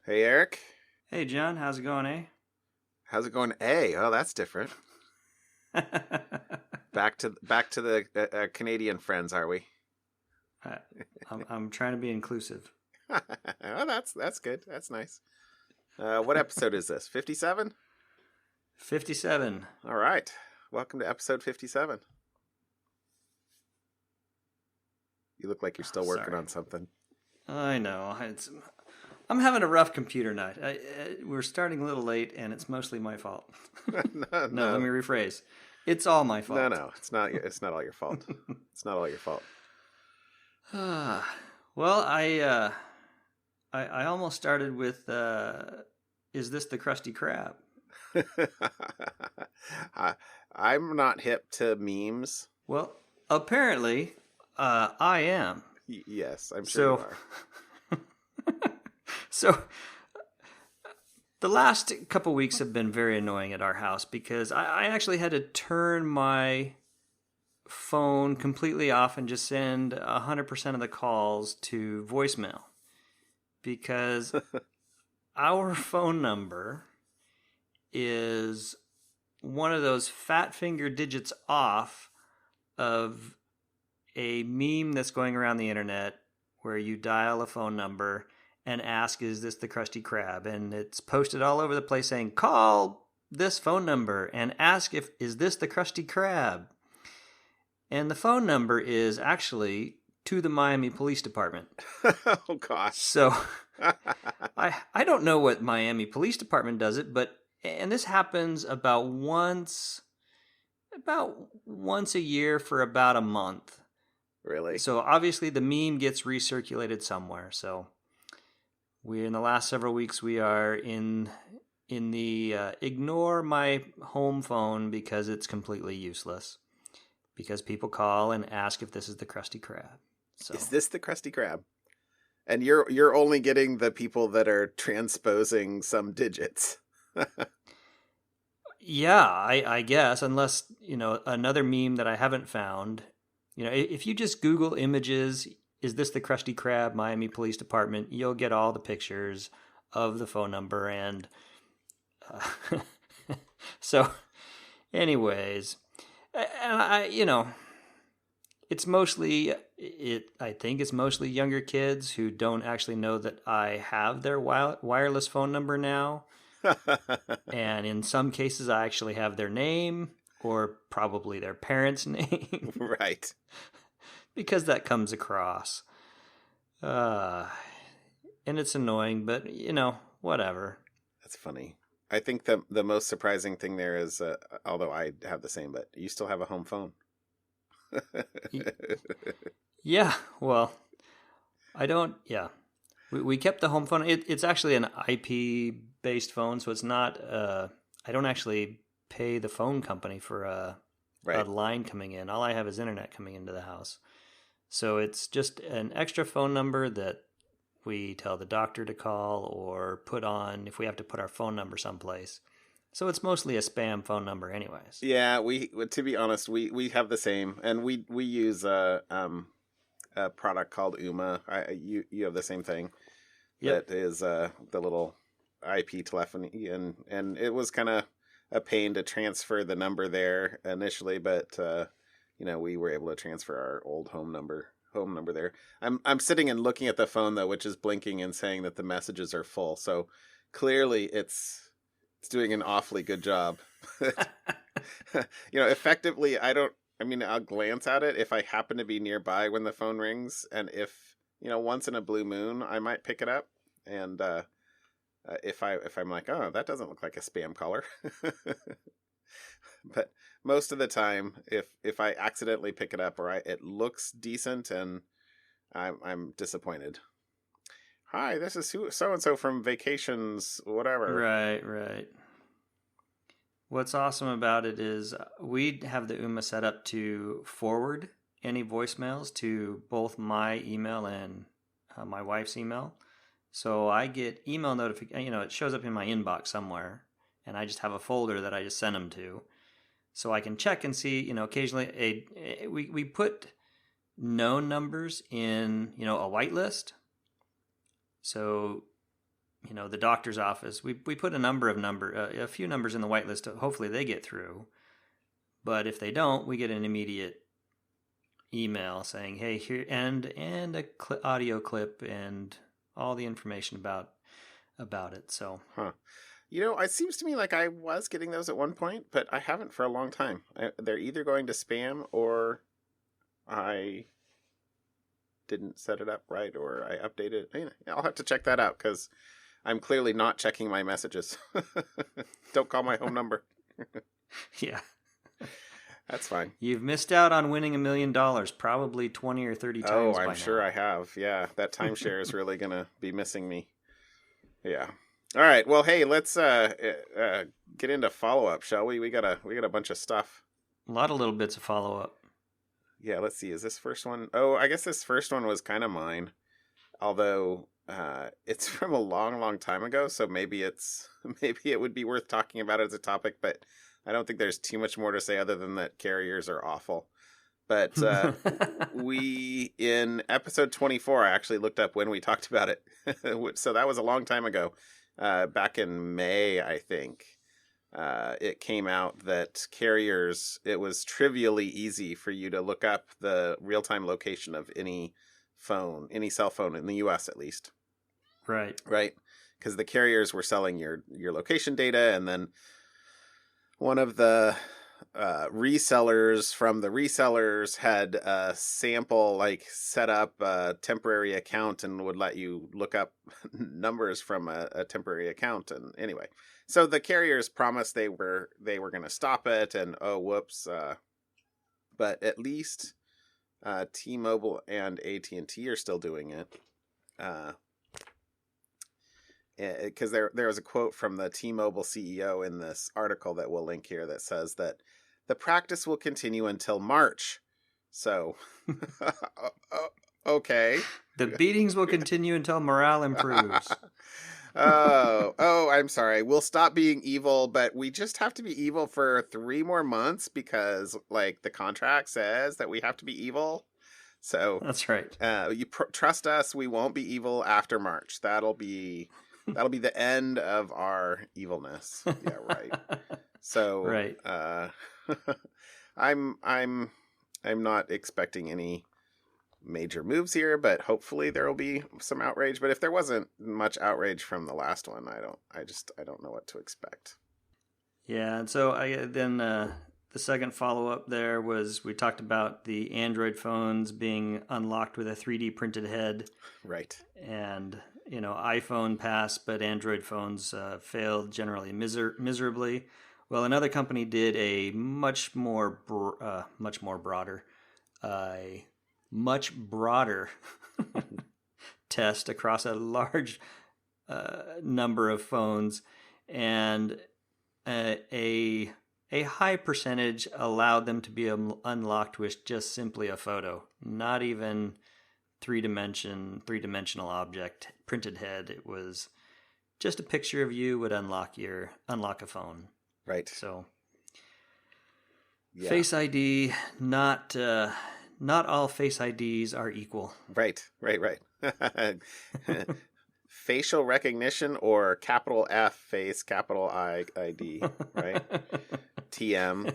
Hey, Eric. Hey, John, how's it going, eh? How's it going? A. Oh, that's different. Back to the Canadian friends, are we? I- I'm trying to be inclusive. Oh, that's good. That's nice. What episode is this? 57? 57. All right. Welcome to episode 57. You look like you're still working Sorry. on something. I know. I'm having a rough computer night. We're starting a little late, and it's mostly my fault. No, let me rephrase. It's all my fault. No. It's not. It's not all your fault. It's not all your fault. Well, I almost started with, is this the Krusty Krab? I'm not hip to memes. Well, apparently, I am. Yes, I'm sure you are. So the last couple weeks have been very annoying at our house because I actually had to turn my phone completely off and just send 100% of the calls to voicemail because our phone number is one of those fat finger digits off of a meme that's going around the internet where you dial a phone number and ask, is this the Krusty Krab? And it's posted all over the place saying, call this phone number and ask is this the Krusty Krab? And the phone number is actually to the Miami Police Department. Oh, gosh. So I don't know what Miami Police Department does it, and this happens about once a year for about a month. Really? So obviously the meme gets recirculated somewhere. So in the last several weeks we are in the ignore my home phone because it's completely useless. Because people call and ask if this is the Krusty Krab. So is this the Krusty Krab? And you're only getting the people that are transposing some digits. yeah, I guess, unless, another meme that I haven't found. If you just Google images, is this the Krusty Krab, Miami Police Department, you'll get all the pictures of the phone number. And so anyways, and it's mostly, I think it's mostly younger kids who don't actually know that I have their wireless phone number now. And in some cases, I actually have their name or probably their parents' name. Right. Because that comes across. And it's annoying, but, whatever. That's funny. I think the most surprising thing there is, although I have the same, but you still have a home phone. Yeah, well, I don't, yeah. We kept the home phone. It's actually an IP-based phone, so it's not, I don't actually pay the phone company for a line coming in. All I have is internet coming into the house. So it's just an extra phone number that we tell the doctor to call or put on if we have to put our phone number someplace. So it's mostly a spam phone number anyways. Yeah, to be honest, we have the same, and we use a product called Uma. You have the same thing. Yep. That is the little IP telephony, and it was kind of a pain to transfer the number there initially, but we were able to transfer our old home number there. I'm sitting and looking at the phone though, which is blinking and saying that the messages are full. So clearly it's doing an awfully good job. Effectively, I'll glance at it if I happen to be nearby when the phone rings, and if once in a blue moon I might pick it up, and if I'm like, oh, that doesn't look like a spam caller. But most of the time, if I accidentally pick it up or it looks decent, and I'm disappointed. Hi, this is so and so from Vacations, whatever. Right. What's awesome about it is we have the UMA set up to forward any voicemails to both my email and my wife's email. So I get email notification. It shows up in my inbox somewhere, and I just have a folder that I just send them to. So I can check and see, occasionally we put known numbers in, a whitelist. So, the doctor's office. We put a few numbers in the whitelist. Hopefully they get through. But if they don't, we get an immediate email saying, "Hey, here," and a audio clip and all the information about it. So, it seems to me like I was getting those at one point, but I haven't for a long time. They're either going to spam, or I didn't set it up right, or I updated it. I'll have to check that out, because I'm clearly not checking my messages. Don't call my home number. Yeah. That's fine. You've missed out on winning $1 million, probably 20 or 30 times. Oh, I'm sure I have. Yeah, that timeshare is really going to be missing me. Yeah. All right. Well, hey, let's get into follow-up, shall we? We got a bunch of stuff. A lot of little bits of follow-up. Yeah, let's see. Is this first one? Oh, I guess this first one was kind of mine. Although it's from a long, long time ago, so maybe it would be worth talking about it as a topic, but I don't think there's too much more to say other than that carriers are awful. But we, in episode 24, I actually looked up when we talked about it. So that was a long time ago. Back in May, I think, it came out that carriers, it was trivially easy for you to look up the real-time location of any cell phone in the U.S. at least. Right. Right. Because the carriers were selling your location data, and then one of the resellers from the resellers had a sample, set up a temporary account and would let you look up numbers from a temporary account. And anyway, so the carriers promised they were going to stop it, and oh, whoops. But at least T-Mobile and AT&T are still doing it. Because there was a quote from the T-Mobile CEO in this article that we'll link here that says that the practice will continue until March. So, okay. The beatings will continue until morale improves. Oh, I'm sorry. We'll stop being evil, but we just have to be evil for 3 more months because, the contract says that we have to be evil. So that's right. You trust us. We won't be evil after March. That'll be the end of our evilness. Yeah, right. So, right. I'm not expecting any major moves here, but hopefully there will be some outrage. But if there wasn't much outrage from the last one, I don't know what to expect. Yeah, and so the second follow-up there was we talked about the Android phones being unlocked with a 3D printed head. Right. And iPhone passed, but Android phones failed generally miserably. Well, another company did a much broader test across a large number of phones, and a high percentage allowed them to be unlocked with just simply a photo, not even three-dimensional object, printed head. It was just a picture of you would unlock a phone. Right. So, yeah. Face ID, not all Face IDs are equal. Right. Facial recognition or capital F face, capital I ID, right? TM.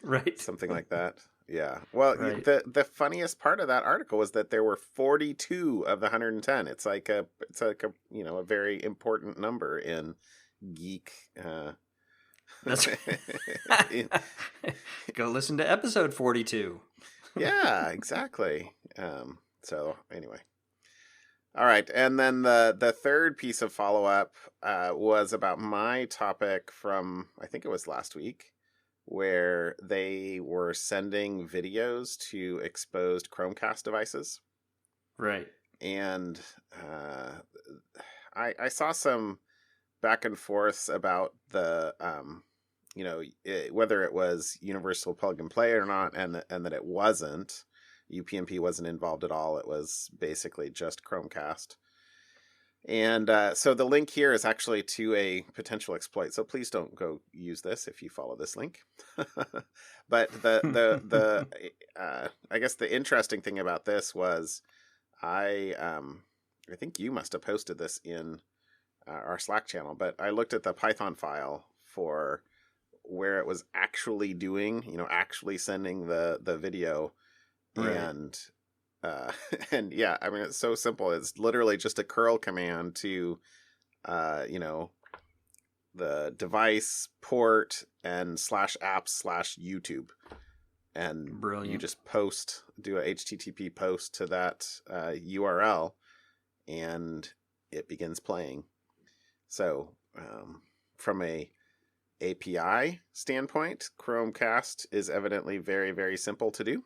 Right. Something like that. Yeah. Well, right. The funniest part of that article was that there were 42 of the 110. It's like a very important number in geek. That's right. Go listen to episode 42. Yeah, exactly. So anyway. All right. And then the third piece of follow-up was about my topic from, I think it was last week, where they were sending videos to exposed Chromecast devices. Right. And I saw some back and forths about the, whether it was universal plug and play or not, and that it wasn't. UPnP wasn't involved at all. It was basically just Chromecast. And so the link here is actually to a potential exploit. So please don't go use this if you follow this link. But the I guess the interesting thing about this was I think you must have posted this in our Slack channel, but I looked at the Python file for where it was actually doing, actually sending the video. Right. And and yeah, I mean, it's so simple. It's literally just a curl command to the device port and /apps/YouTube. And Brilliant. You just do a HTTP post to that URL, and it begins playing. So from a API standpoint, Chromecast is evidently very, very simple to do,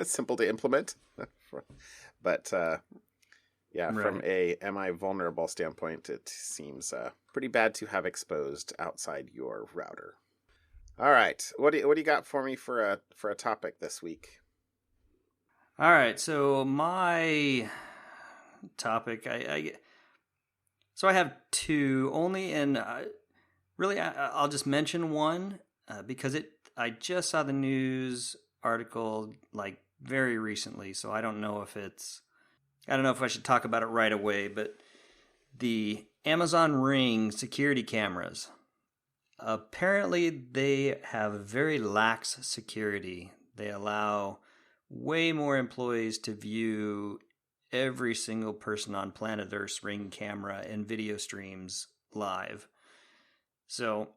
simple to implement. But yeah, Right. from a am I vulnerable standpoint, it seems pretty bad to have exposed outside your router. All right, what do you got for me for a topic this week? All right, so my topic, so I have two only, and really I'll just mention one because I just saw the news article like very recently, so I don't know if I should talk about it right away, but the Amazon Ring security cameras. Apparently, they have very lax security. They allow way more employees to view every single person on planet Earth's Ring camera and video streams live. So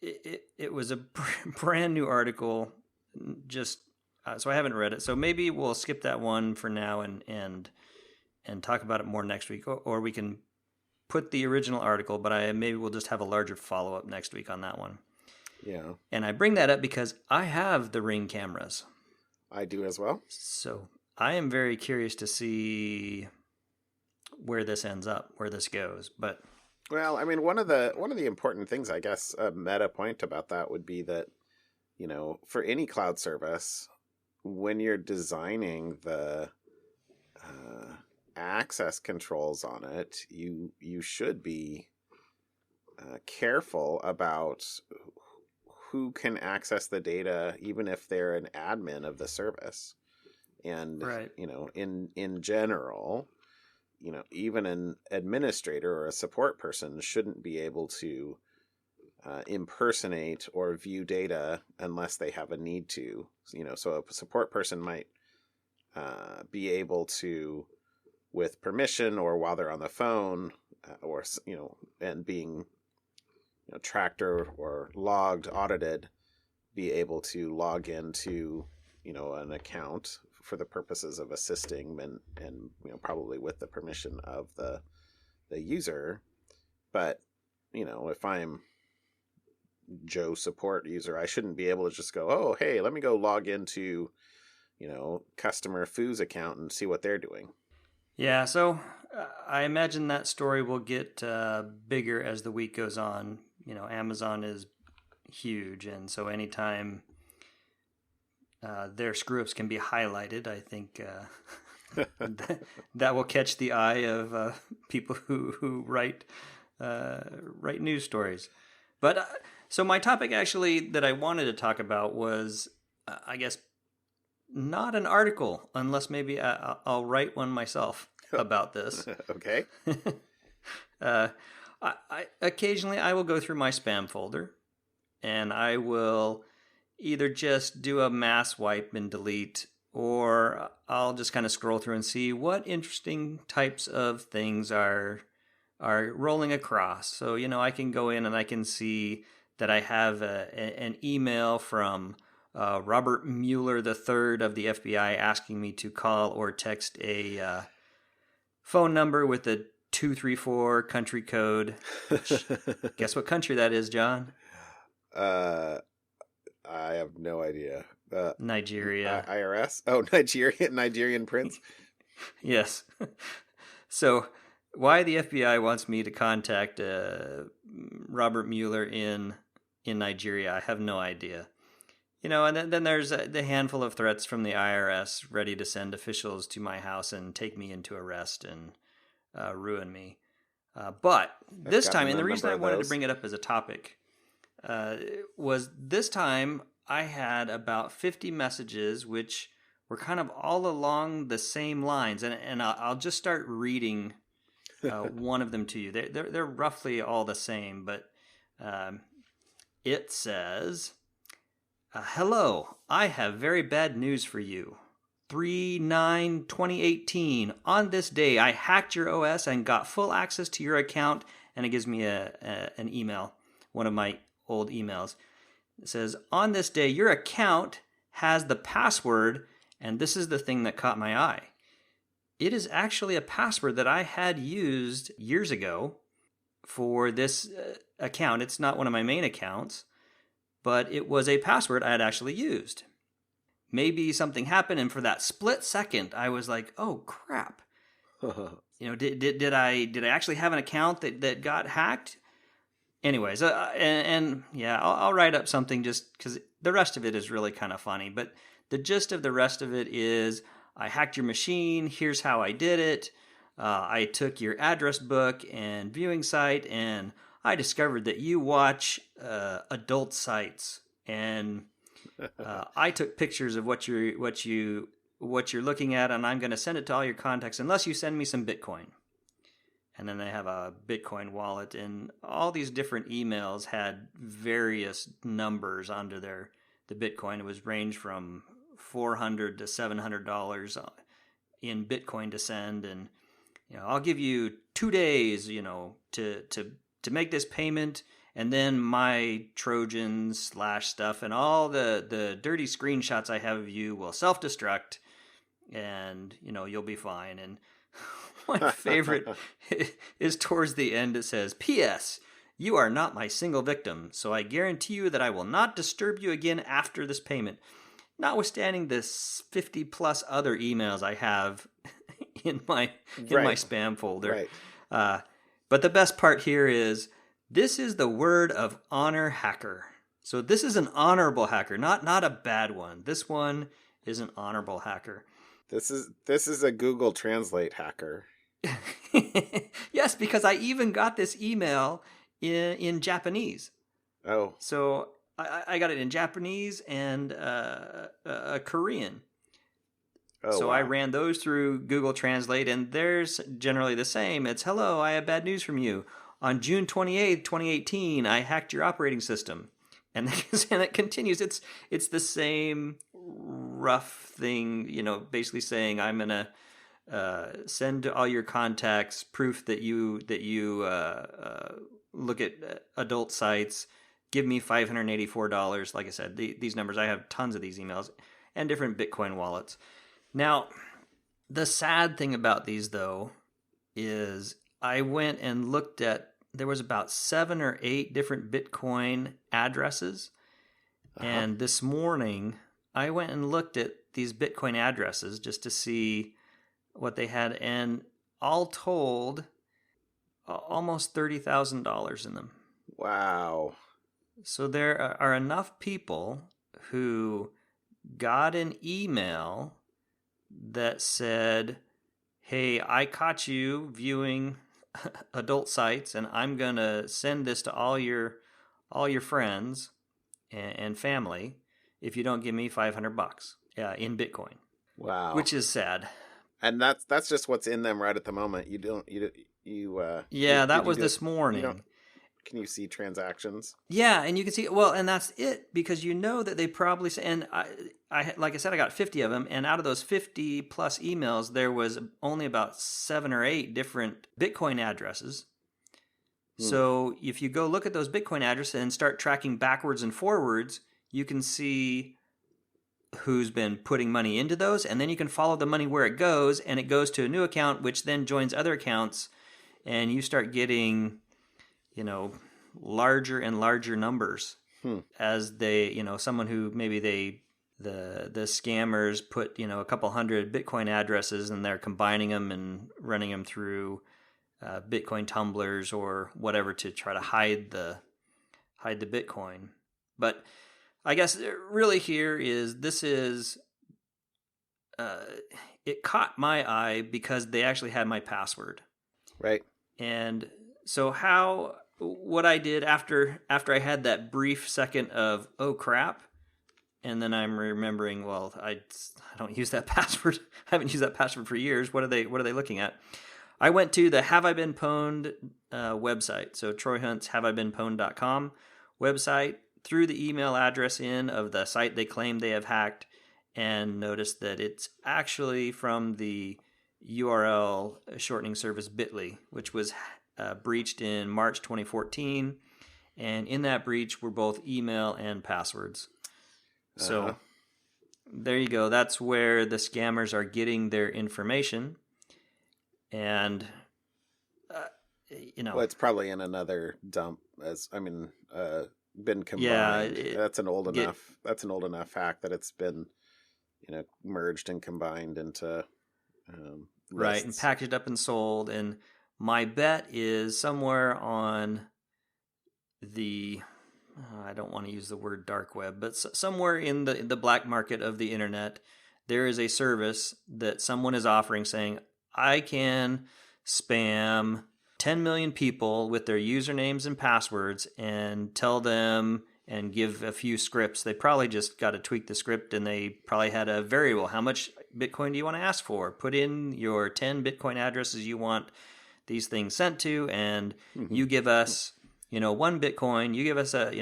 it was a brand new article. Just so I haven't read it. So maybe we'll skip that one for now and talk about it more next week, or we can put the original article, but maybe we'll just have a larger follow-up next week on that one. Yeah. And I bring that up because I have the Ring cameras. I do as well. So I am very curious to see where this ends up, where this goes. But well, I mean, one of the important things, I guess, a meta point about that would be that, for any cloud service, when you're designing the access controls on it, you should be careful about who can access the data, even if they're an admin of the service. And right. In general, even an administrator or a support person shouldn't be able to impersonate or view data unless they have a need to. So a support person might be able to, with permission or while they're on the phone, and being tracked or logged, audited, be able to log into an account for the purposes of assisting and probably with the permission of the user. But if I'm Joe support user, I shouldn't be able to just go, oh hey, let me go log into customer Foo's account and see what they're doing. Yeah, so I imagine that story will get bigger as the week goes on. Amazon is huge, and so anytime their screw-ups can be highlighted, I think that will catch the eye of people who write news stories. But so my topic actually that I wanted to talk about was, I guess, not an article, unless maybe I'll write one myself about this. Okay. I occasionally I will go through my spam folder, and I will either just do a mass wipe and delete, or I'll just kind of scroll through and see what interesting types of things are rolling across. So I can go in and I can see that I have an email from Robert Mueller III of the FBI asking me to call or text a phone number with a 234 country code. Guess what country that is, John? I have no idea. Nigeria. IRS? Oh, Nigerian prince? Yes. So why the FBI wants me to contact Robert Mueller in Nigeria, I have no idea. And then there's the handful of threats from the IRS ready to send officials to my house and take me into arrest and ruin me. But this time, and the reason I wanted to bring it up as a topic was this time I had about 50 messages which were kind of all along the same lines. And I'll just start reading one of them to you. They're roughly all the same, but it says, "Hello, I have very bad news for you. 3/9/2018. On this day, I hacked your OS and got full access to your account." And it gives me an email, one of my old emails. It says, "On this day, your account has the password," and this is the thing that caught my eye. It is actually a password that I had used years ago for this account. It's not one of my main accounts, but it was a password I had actually used. Maybe something happened, and for that split second, I was like, "Oh crap!" Did I actually have an account that got hacked? Anyways, I'll write up something just because the rest of it is really kind of funny. But the gist of the rest of it is, I hacked your machine. Here's how I did it. I took your address book and viewing site, and I discovered that you watch adult sites. And I took pictures of what you're looking at, and I'm going to send it to all your contacts unless you send me some Bitcoin. And then they have a Bitcoin wallet, and all these different emails had various numbers under the Bitcoin. It was ranged from $400 to $700 in Bitcoin to send, and I'll give you 2 days, to make this payment, and then my Trojans / stuff and all the dirty screenshots I have of you will self-destruct, and you'll be fine. And my favorite is towards the end. It says, "P.S. You are not my single victim, so I guarantee you that I will not disturb you again after this payment." Notwithstanding this 50 plus other emails I have in my spam folder. Right. But the best part here is, this is the word of honor hacker. So this is an honorable hacker, not a bad one. This one is an honorable hacker. This is a Google Translate hacker. Yes, because I even got this email in Japanese. Oh. So I got it in Japanese and Korean. Oh, so wow. I ran those through Google Translate, and there's generally the same. It's, "Hello, I have bad news from you. On June 28th, 2018, I hacked your operating system." And it continues. It's the same rough thing, basically saying, "I'm going to send to all your contacts proof that you look at adult sites. Give me $584. Like I said, these numbers, I have tons of these emails and different Bitcoin wallets. Now, the sad thing about these, though, is I went and looked at, there was about 7 or 8 different Bitcoin addresses. Uh-huh. And this morning, I went and looked at these Bitcoin addresses just to see what they had. And all told, almost $30,000 in them. Wow. So there are enough people who got an email that said, "Hey, I caught you viewing adult sites, and I'm going to send this to all your friends and family if you don't give me $500 in Bitcoin." Wow. Which is sad. And that's just what's in them right at the moment. That was this morning. Can you see transactions? Yeah, and you can see, and that's it, because that they probably, and I like I said, I got 50 of them, and out of those 50 plus emails, there was only about 7 or 8 different Bitcoin addresses. So if you go look at those Bitcoin addresses and start tracking backwards and forwards, you can see who's been putting money into those, and then you can follow the money where it goes, and it goes to a new account, which then joins other accounts, and you start getting larger and larger numbers as they, someone who maybe the scammers put, a couple hundred Bitcoin addresses, and they're combining them and running them through Bitcoin tumblers or whatever to try to hide the Bitcoin. But I guess really here is, it caught my eye because they actually had my password. Right. And so what I did after I had that brief second of, oh crap, and then I'm remembering, well, I don't use that password. I haven't used that password for years. What are they looking at? I went to the Have I Been Pwned website. So Troy Hunt's haveibeenpwned.com website, threw the email address in of the site they claim they have hacked, and noticed that it's actually from the URL shortening service Bitly, which was breached in March 2014. And in that breach were both email and passwords. So there you go. That's where the scammers are getting their information. And, well, it's probably in another dump been combined. Yeah, that's an old enough hack that it's been, merged and combined into right, lists. and packaged up and sold. And my bet is somewhere on the, I don't want to use the word dark web, but somewhere in the black market of the internet, there is a service that someone is offering saying, I can spam 10 million people with their usernames and passwords and tell them and give a few scripts. They probably just got to tweak the script, and they probably had a variable. How much Bitcoin do you want to ask for? Put in your 10 Bitcoin addresses you want these things sent to, and you give us, 1 Bitcoin, you give us a,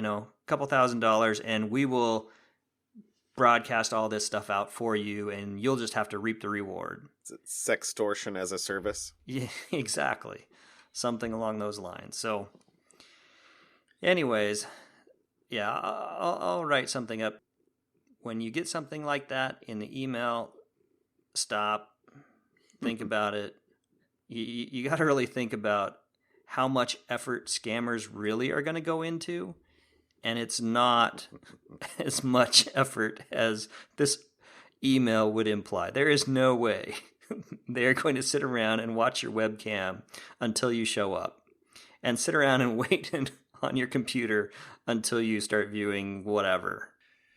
couple $1,000, and we will broadcast all this stuff out for you, and you'll just have to reap the reward. Sextortion as a service. Yeah, exactly. Something along those lines. So anyways, yeah, I'll write something up. When you get something like that in the email, stop, think about it. You got to really think about how much effort scammers really are going to go into. And it's not as much effort as this email would imply. There is no way they're going to sit around and watch your webcam until you show up, and sit around and wait on your computer until you start viewing whatever.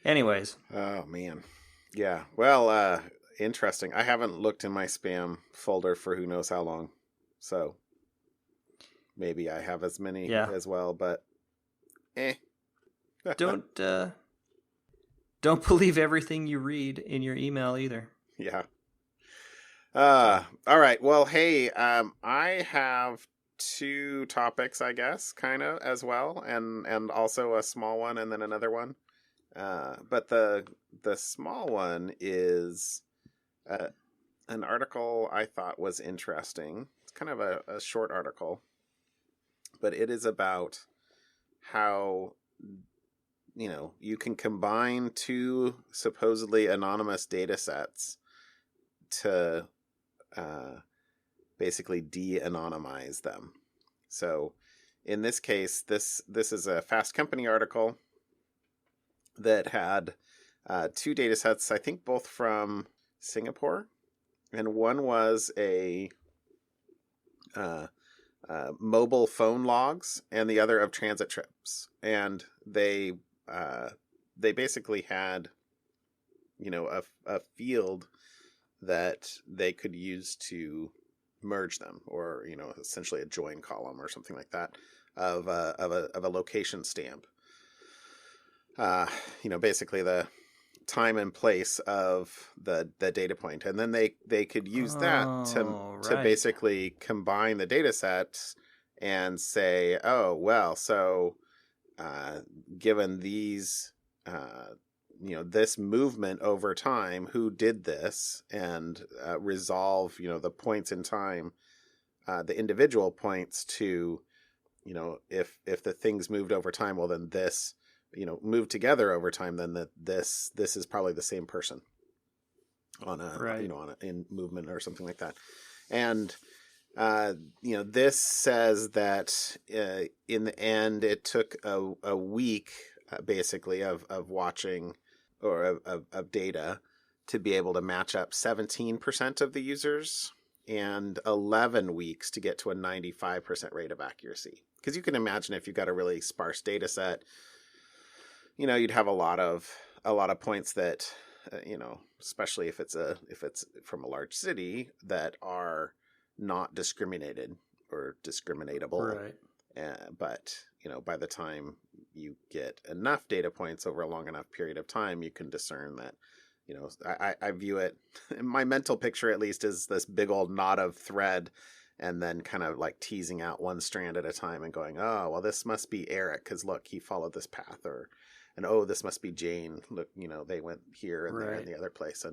Anyways. Oh, man. Yeah. Well, interesting. I haven't looked in my spam folder for who knows how long. So maybe I have as many as well, but Don't believe everything you read in your email either. Yeah. All right. Well, hey, I have 2 topics, I guess, kind of as well, and also a small one and then another one. But the small one is an article I thought was interesting. It's kind of a short article, but it is about how you can combine 2 supposedly anonymous data sets to basically de-anonymize them. So in this case, this is a Fast Company article that had 2 data sets, I think both from Singapore, and one was a mobile phone logs, and the other of transit trips. And they basically had, a field that they could use to merge them, or, essentially a join column or something like that of a location stamp. Basically the time and place of the data point. And then they could use that to basically combine the data sets and say, oh, well, so given these, this movement over time, who did this, and resolve, the points in time, the individual points to, if the things moved over time, well, then this, moved together over time, then this is probably the same person on a, in movement or something like that. And, this says that in the end, it took a week basically of watching or of data to be able to match up 17% of the users, and 11 weeks to get to a 95% rate of accuracy. Because you can imagine if you've got a really sparse data set, you'd have a lot of points that, especially if it's from a large city, that are not discriminated or discriminatable. Right. But, by the time you get enough data points over a long enough period of time, you can discern that, I view it, my mental picture at least, is this big old knot of thread, and then kind of like teasing out one strand at a time and going, oh, well, this must be Eric because look, he followed this path, and oh, this must be Jane. Look, they went here and there and the other place.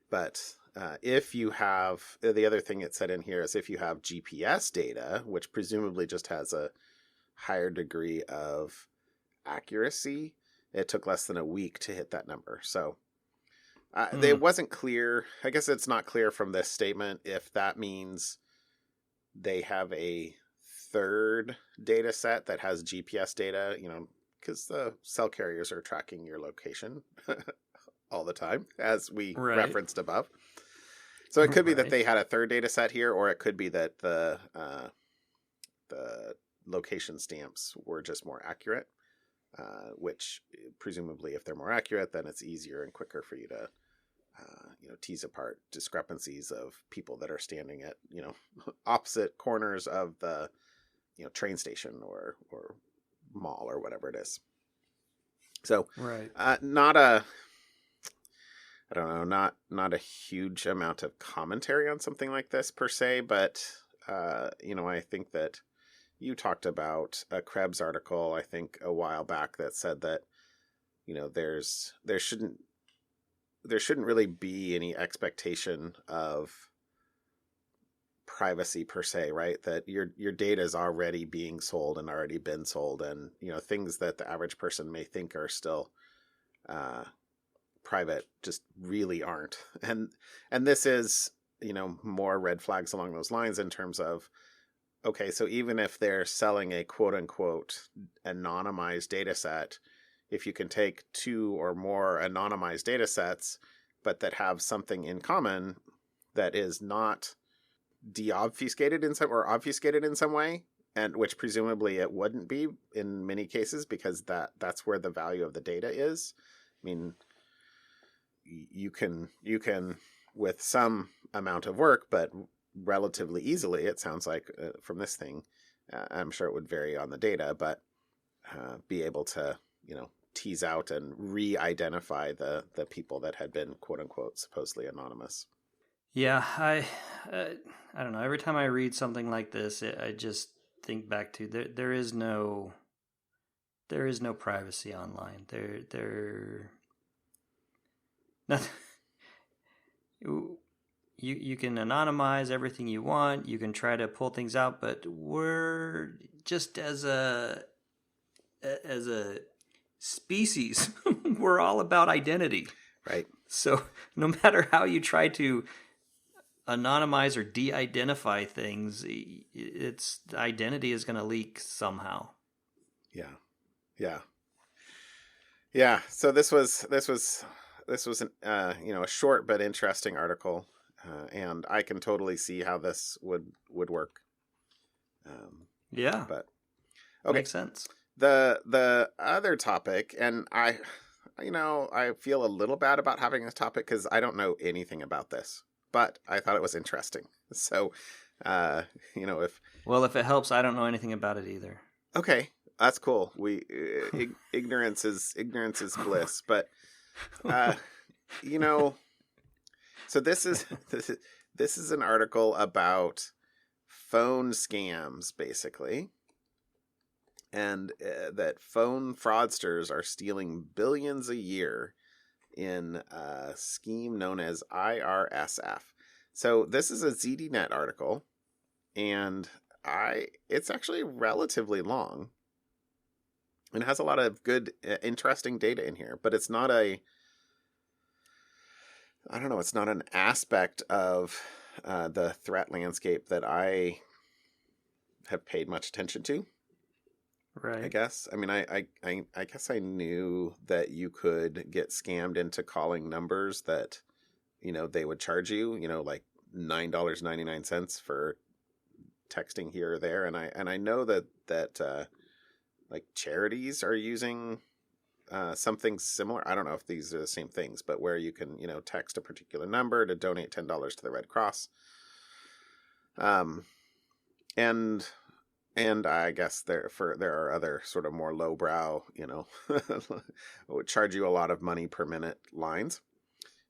But if you have, the other thing it said in here is if you have GPS data, which presumably just has a higher degree of accuracy, it took less than a week to hit that number. So it wasn't clear. I guess it's not clear from this statement if that means they have a third data set that has GPS data, because the cell carriers are tracking your location all the time, as we referenced above. So it could be that they had a third data set here, or it could be that the location stamps were just more accurate, which presumably if they're more accurate, then it's easier and quicker for you to tease apart discrepancies of people that are standing at, opposite corners of the, train station or mall or whatever it is. So, not a huge amount of commentary on something like this per se, but, I think that you talked about a Krebs article, I think a while back, that said that, there shouldn't really be any expectation of privacy per se, right? That your data is already being sold and already been sold, and things that the average person may think are still private just really aren't. And this is more red flags along those lines in terms of, okay, so even if they're selling a quote unquote anonymized data set, if you can take two or more anonymized data sets, but that have something in common that is not deobfuscated in some or obfuscated in some way, and which presumably it wouldn't be in many cases, because that's where the value of the data is. I mean, you can with some amount of work, but relatively easily, it sounds like from this thing, I'm sure it would vary on the data, but be able to tease out and re-identify the people that had been quote unquote supposedly anonymous. Yeah, I don't know. Every time I read something like this, I just think back to there is no privacy online. There nothing. You can anonymize everything you want. You can try to pull things out, but we're just as a species, we're all about identity. Right. So no matter how you try to anonymize or de-identify things, its identity is going to leak somehow. Yeah. So this was an, a short but interesting article, and I can totally see how this would work. But okay. Makes sense. The other topic, and I feel a little bad about having this topic because I don't know anything about this, but I thought it was interesting. So, if it helps, I don't know anything about it either. Okay, that's cool. We ignorance is bliss, but so this is an article about phone scams, basically. And that phone fraudsters are stealing billions a year in a scheme known as IRSF. So this is a ZDNet article, and it's actually relatively long and has a lot of good, interesting data in here. But it's not it's not an aspect of the threat landscape that I have paid much attention to. Right. I guess. I mean, I guess I knew that you could get scammed into calling numbers that, they would charge you, like $9.99 for texting here or there. And I know that like charities are using something similar. I don't know if these are the same things, but where you can, text a particular number to donate $10 to the Red Cross. And I guess there are other sort of more lowbrow, would charge you a lot of money per minute lines.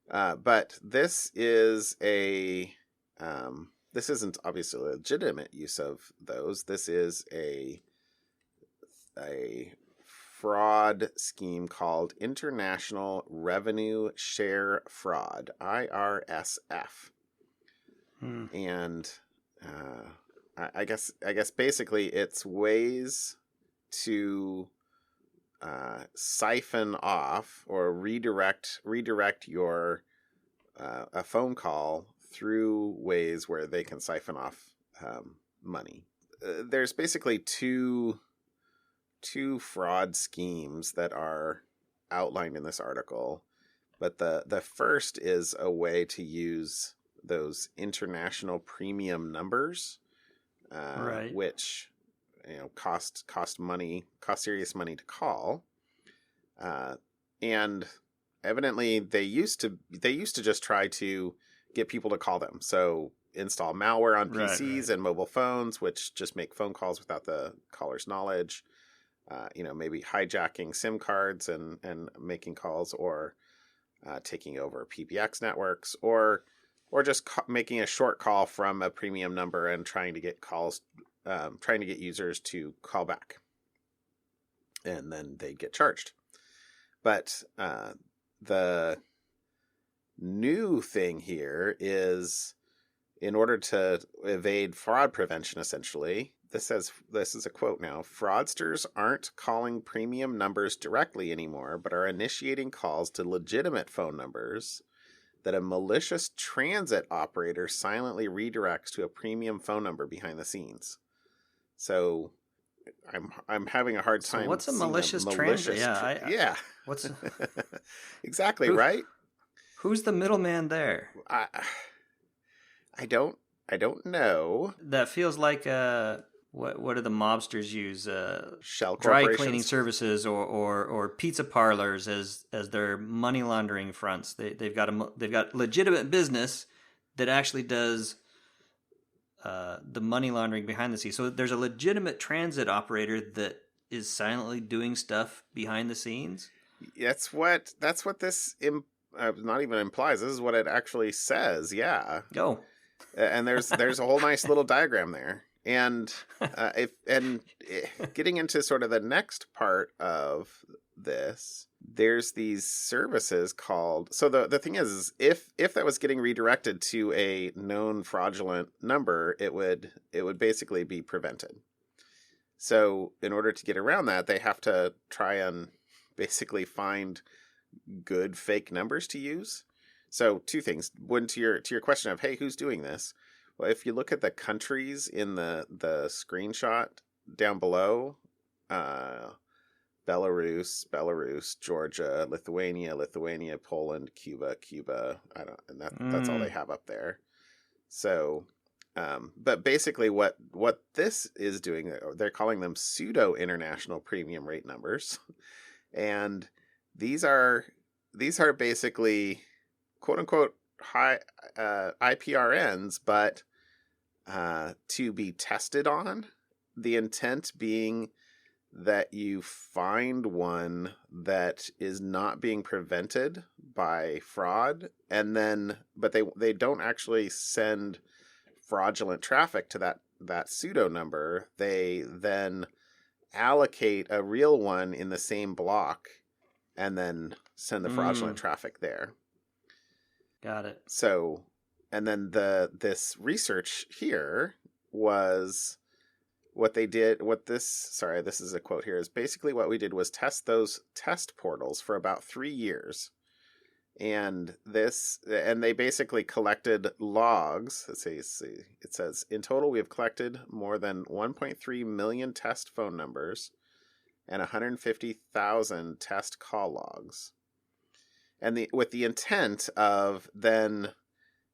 But this is this isn't obviously a legitimate use of those. This is a fraud scheme called International Revenue Share Fraud, IRSF. And I guess basically it's ways to siphon off or redirect your a phone call through ways where they can siphon off money. There's basically two fraud schemes that are outlined in this article, but the first is a way to use those international premium numbers, right, which cost serious money to call, and evidently they used to just try to get people to call them. So install malware on PCs and mobile phones, which just make phone calls without the caller's knowledge. Maybe hijacking SIM cards and making calls, or taking over PBX networks, or just making a short call from a premium number and trying to get users to call back, and then they'd get charged. But the new thing here is, in order to evade fraud prevention, essentially, this is a quote now: fraudsters aren't calling premium numbers directly anymore, but are initiating calls to legitimate phone numbers that a malicious transit operator silently redirects to a premium phone number behind the scenes. So I'm having a hard time. So what's a malicious transit? Yeah. What's exactly right? Who's the middleman there? I don't know. That feels like what do the mobsters use? Shell dry cleaning services or pizza parlors as their money laundering fronts. They've got legitimate business that actually does the money laundering behind the scenes. So there's a legitimate transit operator that is silently doing stuff behind the scenes. That's what this not even implies. This is what it actually says. Yeah. Oh. And there's a whole nice little diagram there. And getting into sort of the next part of this, there's these services called. So the thing is if that was getting redirected to a known fraudulent number, it would basically be prevented. So in order to get around that, they have to try and basically find good fake numbers to use. So two things. One, to your question of, hey, who's doing this? Well, if you look at the countries in the screenshot down below, Belarus, Georgia, Lithuania, Poland, Cuba. That's all they have up there. So, but basically what this is doing, they're calling them pseudo international premium rate numbers, and these are basically quote unquote high IPRNs, but to be tested on. The intent being that you find one that is not being prevented by fraud, and then but they don't actually send fraudulent traffic to that pseudo number. They then allocate a real one in the same block and then send the fraudulent traffic there. Got it. So, and then this research here was what they did. This is a quote here, is basically what we did was test those test portals for about 3 years. And they basically collected logs. Let's see. It says, in total, we have collected more than 1.3 million test phone numbers and 150,000 test call logs. And with the intent of then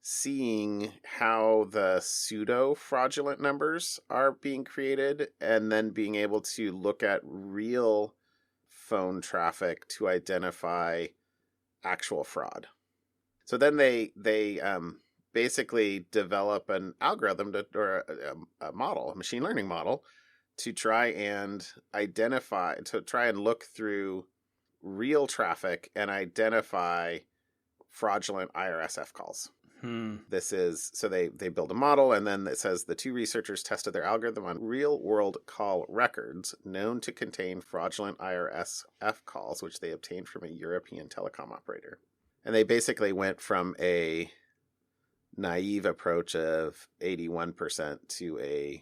seeing how the pseudo fraudulent numbers are being created, and then being able to look at real phone traffic to identify actual fraud. So then they basically develop an algorithm or a machine learning model, to try and look through real traffic and identify fraudulent IRSF calls. This is, so they build a model, and then it says the two researchers tested their algorithm on real-world call records known to contain fraudulent IRSF calls, which they obtained from a European telecom operator. And they basically went from a naive approach of 81% to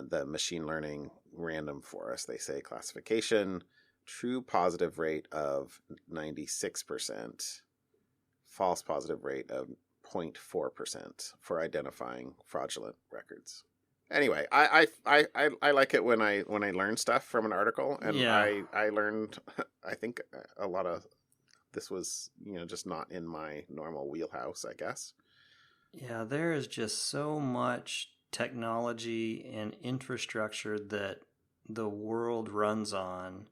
the machine learning random forest, they say, classification, true positive rate of 96%, false positive rate of 0.4% for identifying fraudulent records. Anyway, I like it when I learn stuff from an article, and I learned, I think a lot of this was, just not in my normal wheelhouse, I guess. Yeah, there is just so much technology and infrastructure that the world runs on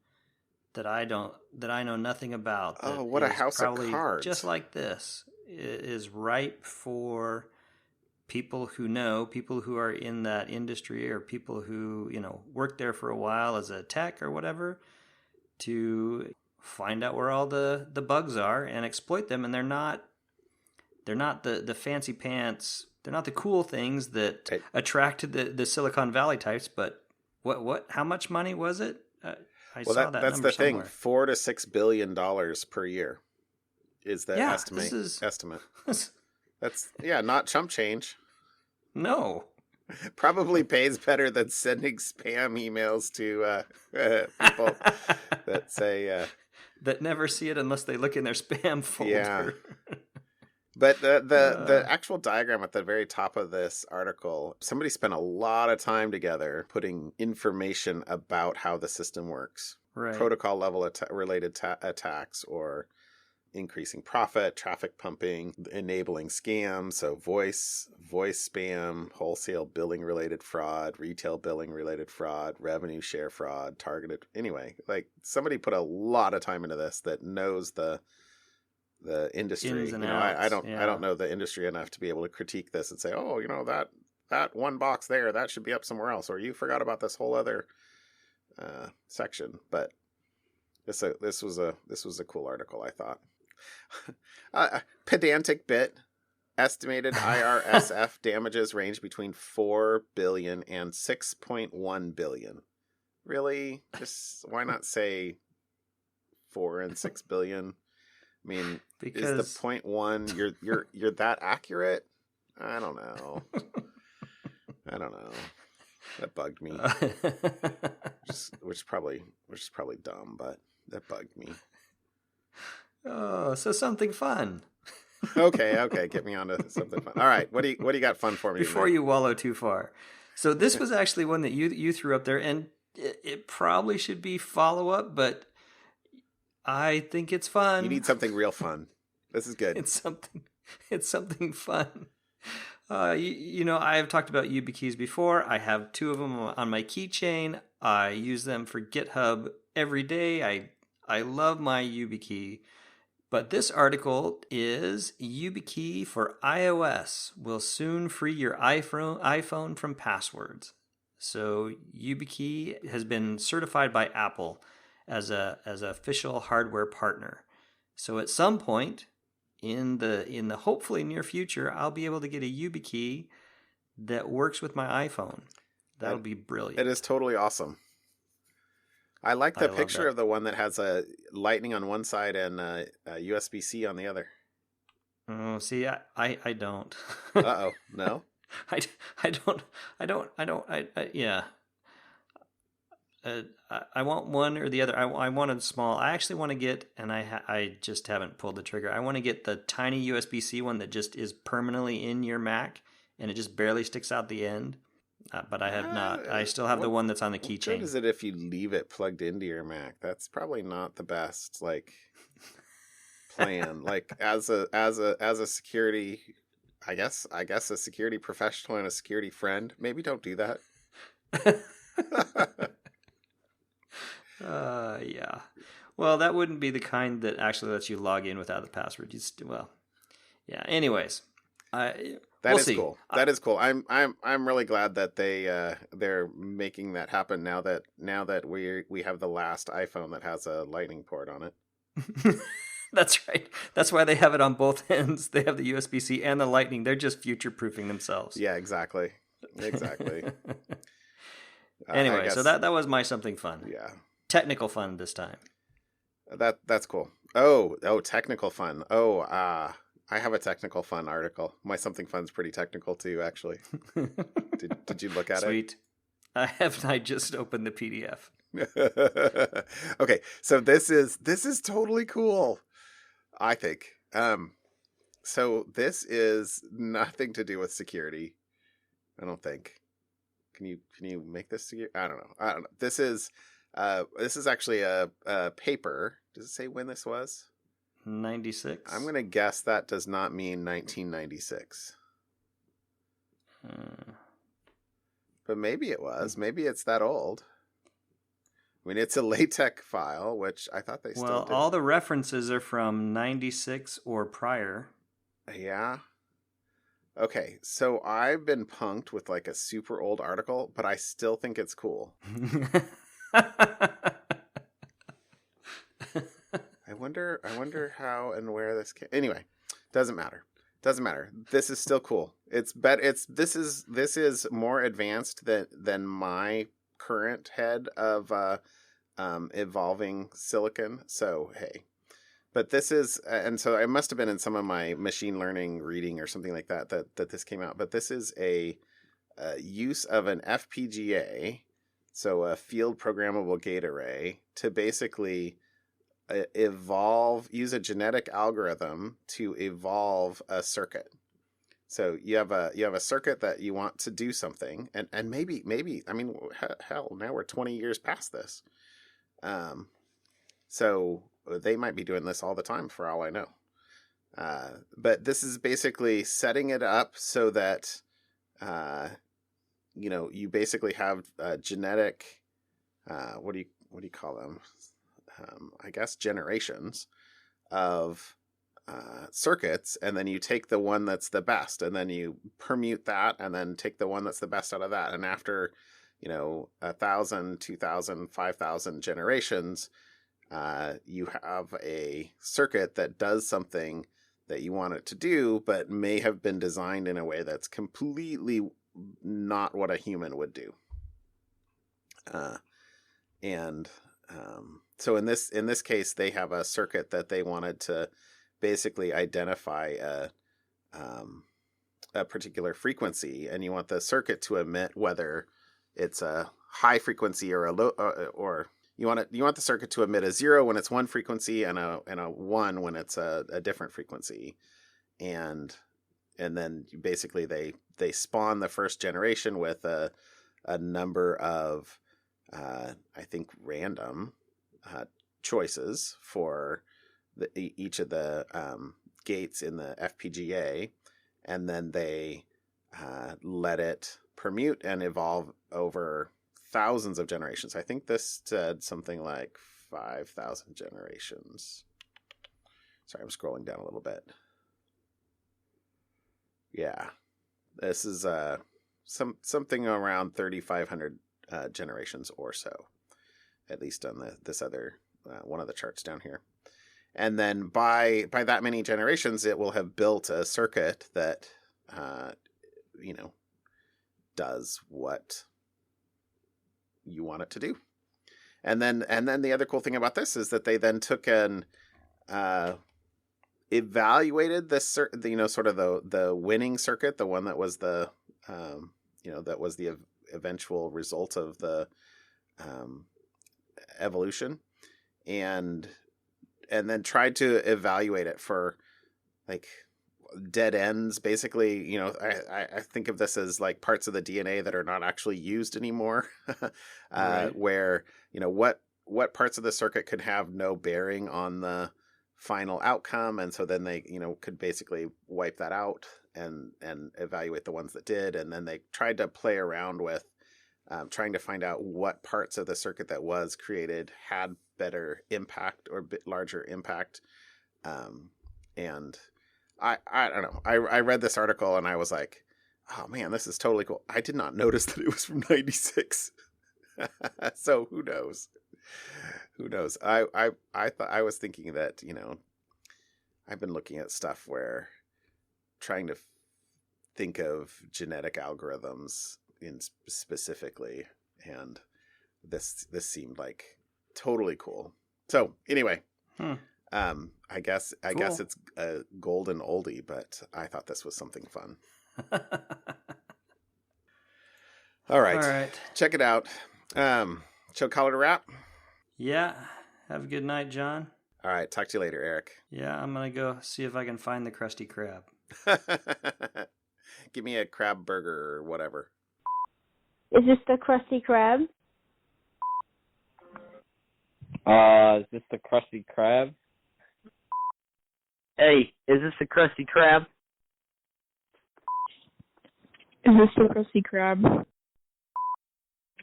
that I know nothing about. Oh, what a house of cards! Just like this, it is ripe for people who are in that industry, or people who work there for a while as a tech or whatever, to find out where all the bugs are and exploit them. And they're not the fancy pants. They're not the cool things that attracted the Silicon Valley types. But what? How much money was it? I saw that that's number the thing. somewhere. $4 to $6 billion per year is the estimate. That's not chump change. No. Probably pays better than sending spam emails to people that say that never see it unless they look in their spam folder. Yeah. But the actual diagram at the very top of this article, somebody spent a lot of time together putting information about how the system works. Right. Protocol level related attacks, or increasing profit, traffic pumping, enabling scams, so voice spam, wholesale billing related fraud, retail billing related fraud, revenue share fraud, targeted. Anyway, like, somebody put a lot of time into this that knows the industry. I don't know the industry enough to be able to critique this and say, oh, that one box there, that should be up somewhere else, or you forgot about this whole other section. But this was a cool article, I thought. Pedantic bit. Estimated IRSF damages range between 4 billion and 6.1 billion. Really? Just why not say 4 and 6 billion? I mean, is the 0.1 you're that accurate? I don't know. That bugged me. Which is probably dumb, but that bugged me. Oh, so something fun. Okay, get me onto something fun. All right, what do you got fun for me before you wallow too far? So this was actually one that you threw up there, and it probably should be follow up, but I think it's fun. You need something real fun. This is good. It's something fun. I've talked about YubiKeys before. I have 2 of them on my keychain. I use them for GitHub every day. I love my YubiKey. But this article is YubiKey for iOS will soon free your iPhone from passwords. So YubiKey has been certified by Apple as a official hardware partner. So at some point in the hopefully near future, I'll be able to get a YubiKey that works with my iPhone. That'll be brilliant. It is totally awesome. I like the picture of the one that has a lightning on one side and a USB-C on the other. Oh, see, I don't. Uh-oh, no? Yeah. I want one or the other. I wanted small. I actually want to get, and I just haven't pulled the trigger. I want to get the tiny USB-C one that just is permanently in your Mac, and it just barely sticks out the end. But I have not. I still have the one that's on the keychain. What good is it if you leave it plugged into your Mac? That's probably not the best plan. As a security, I guess a security professional and a security friend, maybe don't do that. Yeah. Well, that wouldn't be the kind that actually lets you log in without the password. Yeah. Anyways, That is cool. I'm really glad that they're making that happen now that we have the last iPhone that has a lightning port on it. That's right. That's why they have it on both ends. They have the USB-C and the Lightning. They're just future-proofing themselves. Yeah, exactly. I Anyway, so guess. that was my something fun. Yeah, Technical fun this time. that's cool. Oh, technical fun. I have a technical fun article. My something fun's pretty technical too, actually. Did you look at Sweet. I haven't. I just opened the PDF. it? Okay, so this is totally cool, I think. So this is nothing to do with security, I don't think. Can you make this secure? I don't know. This is actually a paper. Does it say when this was? 96. I'm going to guess that does not mean 1996. But maybe it was. Maybe it's that old. I mean, it's a LaTeX file, which I thought they still Well, did. all the references are from 96 or prior. Yeah. Okay, so I've been punked with like a super old article, but I still think it's cool. I wonder how and where this came. Anyway, doesn't matter. This is still cool. This is more advanced than my current head of evolving silicon. So hey, but this is, and so I must have been in some of my machine learning reading or something like that this came out. But this is a use of an FPGA, so a field programmable gate array, to basically use a genetic algorithm to evolve a circuit. So you have a circuit that you want to do something, and maybe I mean, hell, now we're 20 years past this. So they might be doing this all the time for all I know. But this is basically setting it up so that you basically have genetic what do you call them? I guess generations of circuits, and then you take the one that's the best, and then you permute that, and then take the one that's the best out of that. And after 1,000, 2,000, 5,000 generations, you have a circuit that does something that you want it to do, but may have been designed in a way that's completely not what a human would do. So in this case, they have a circuit that they wanted to basically identify a particular frequency, and you want the circuit to emit whether it's a high frequency or a low, or you want the circuit to emit a 0 when it's one frequency and a 1 when it's a different frequency, and then basically they spawn the first generation with a number of I think random choices for each of the gates in the FPGA, and then they let it permute and evolve over thousands of generations. I think this said something like 5,000 generations. Sorry, I'm scrolling down a little bit. Yeah, this is something around 3,500 generations or so, at least on this other one of the charts down here. And then by that many generations, it will have built a circuit that does what you want it to do. And then the other cool thing about this is that they then took and evaluated this sort of the winning circuit, the one that was the that was the eventual result of the evolution, and then tried to evaluate it for like dead ends. Basically, I think of this as like parts of the DNA that are not actually used anymore. Right. Where what parts of the circuit could have no bearing on the final outcome, and so then they could basically wipe that out and evaluate the ones that did. And then they tried to play around with trying to find out what parts of the circuit that was created had better impact or larger impact. And I don't know. I read this article and I was like, oh man, this is totally cool. I did not notice that it was from 96. So who knows? I thought, I was thinking that, I've been looking at stuff where trying to think of genetic algorithms in specifically, and this seemed like totally cool. So anyway, I guess it's a golden oldie, but I thought this was something fun. All right. Check it out. Shall call it a wrap? Yeah. Have a good night, John. All right. Talk to you later, Eric. Yeah, I'm going to go see if I can find the Krusty Krab. Give me a crab burger or whatever. Is this the Krusty Krab? Is this the Krusty Krab? Hey, is this the Krusty Krab? Is this the Krusty Krab?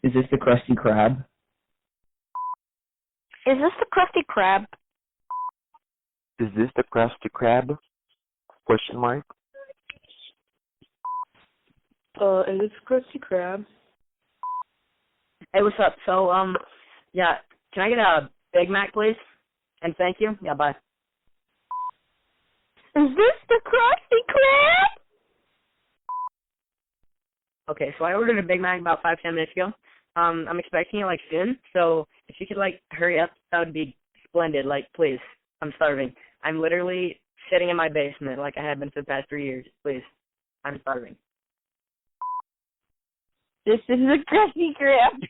Is this the Krusty Krab? Is this the Krusty Krab? Is this the Krusty Krab? Question mark. Is this Krusty Krab? Hey, what's up? So, yeah, can I get a Big Mac, please? And thank you. Yeah, bye. Is this the Krusty Krab? Okay, so I ordered a Big Mac about 5-10 minutes ago. I'm expecting it, like, soon. So if you could, like, hurry up, that would be splendid. Like, please. I'm starving. I'm literally sitting in my basement like I have been for the past 3 years. Please. I'm starving. This is the Krusty Krab.